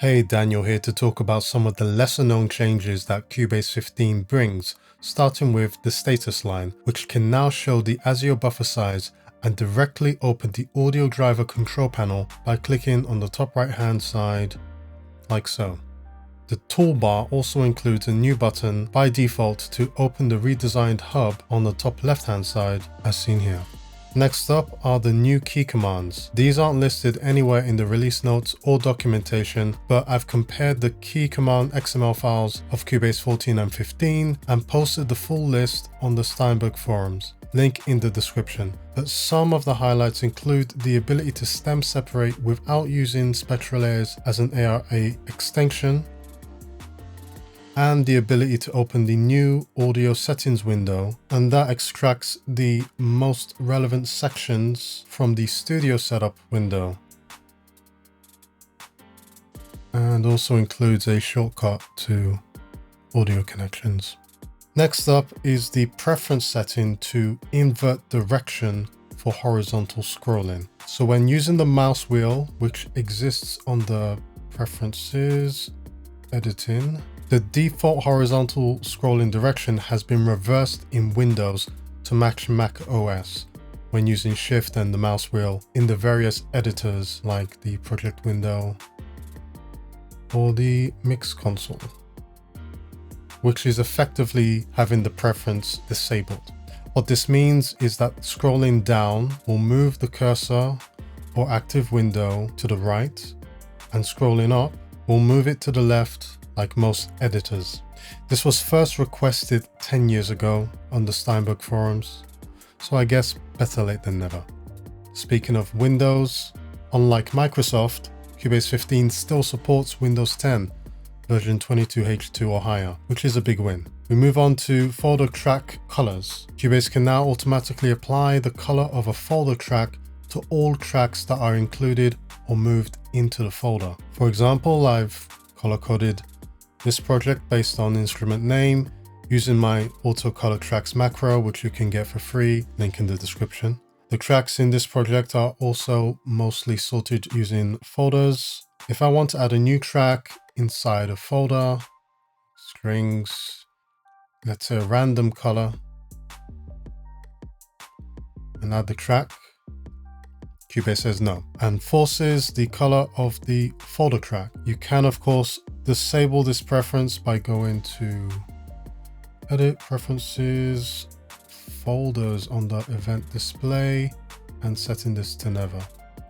Hey, Daniel here to talk about some of the lesser known changes that Cubase 15 brings, starting with the status line, which can now show the ASIO buffer size and directly open the audio driver control panel by clicking on the top right hand side, like so. The toolbar also includes a new button by default to open the redesigned hub on the top left hand side, as seen here. Next up are the new key commands. These aren't listed anywhere in the release notes or documentation, but I've compared the key command XML files of Cubase 14 and 15 and posted the full list on the Steinberg forums. Link in the description. But some of the highlights include the ability to stem separate without using spectral layers as an ARA extension, and the ability to open the new audio settings window, and that extracts the most relevant sections from the studio setup window, and also includes a shortcut to audio connections. Next up is the preference setting to invert direction for horizontal scrolling. So when using the mouse wheel, which exists on the preferences, editing, the default horizontal scrolling direction has been reversed in Windows to match Mac OS when using Shift and the mouse wheel in the various editors like the project window or the mix console, which is effectively having the preference disabled. What this means is that scrolling down will move the cursor or active window to the right, and scrolling up will move it to the left like most editors. This was first requested 10 years ago on the Steinberg forums, so I guess better late than never. Speaking of Windows, unlike Microsoft, Cubase 15 still supports Windows 10 version 22H2 or higher, which is a big win. We move on to folder track colors. Cubase can now automatically apply the color of a folder track to all tracks that are included or moved into the folder. For example, I've color-coded this project based on instrument name using my Auto Color Tracks macro, which you can get for free, link in the description. The tracks in this project are also mostly sorted using folders. If I want to add a new track inside a folder, strings, let's say a random color, and add the track, Cubase says no and forces the color of the folder track. You can of course disable this preference by going to edit preferences, folders on the event display, and setting this to never.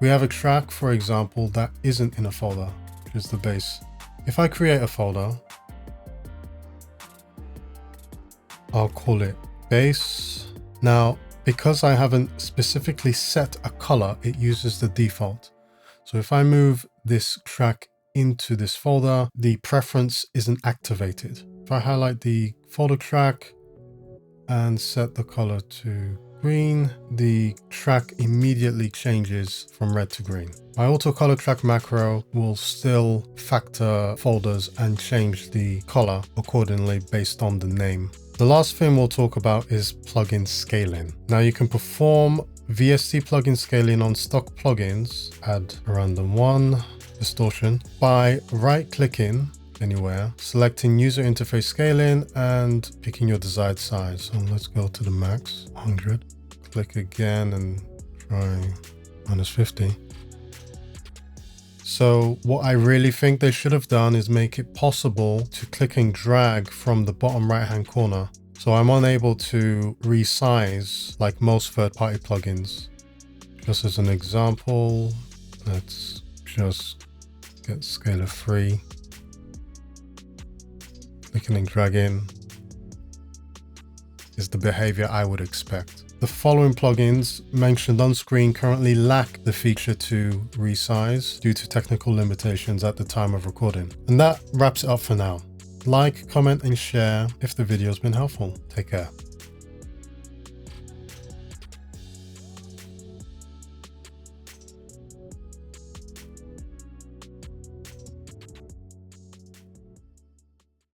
We have a track, for example, that isn't in a folder, which is the bass. If I create a folder, I'll call it bass. Now, because I haven't specifically set a color, it uses the default. So if I move this track into this folder, the preference isn't activated. If I highlight the folder track and set the color to green, the track immediately changes from red to green. My auto color track macro will still factor folders and change the color accordingly based on the name. The last thing we'll talk about is plugin scaling. Now you can perform VST plugin scaling on stock plugins, add a random one, distortion, by right-clicking anywhere, selecting user interface scaling and picking your desired size. So let's go to the max, 100. Click again and try -50. So what I really think they should have done is make it possible to click and drag from the bottom right hand corner. So I'm unable to resize like most third-party plugins. Just as an example, let's just get scaler free. Clicking and dragging is the behavior I would expect. The following plugins mentioned on screen currently lack the feature to resize due to technical limitations at the time of recording. And that wraps it up for now. Like, comment, and share if the video's been helpful. Take care.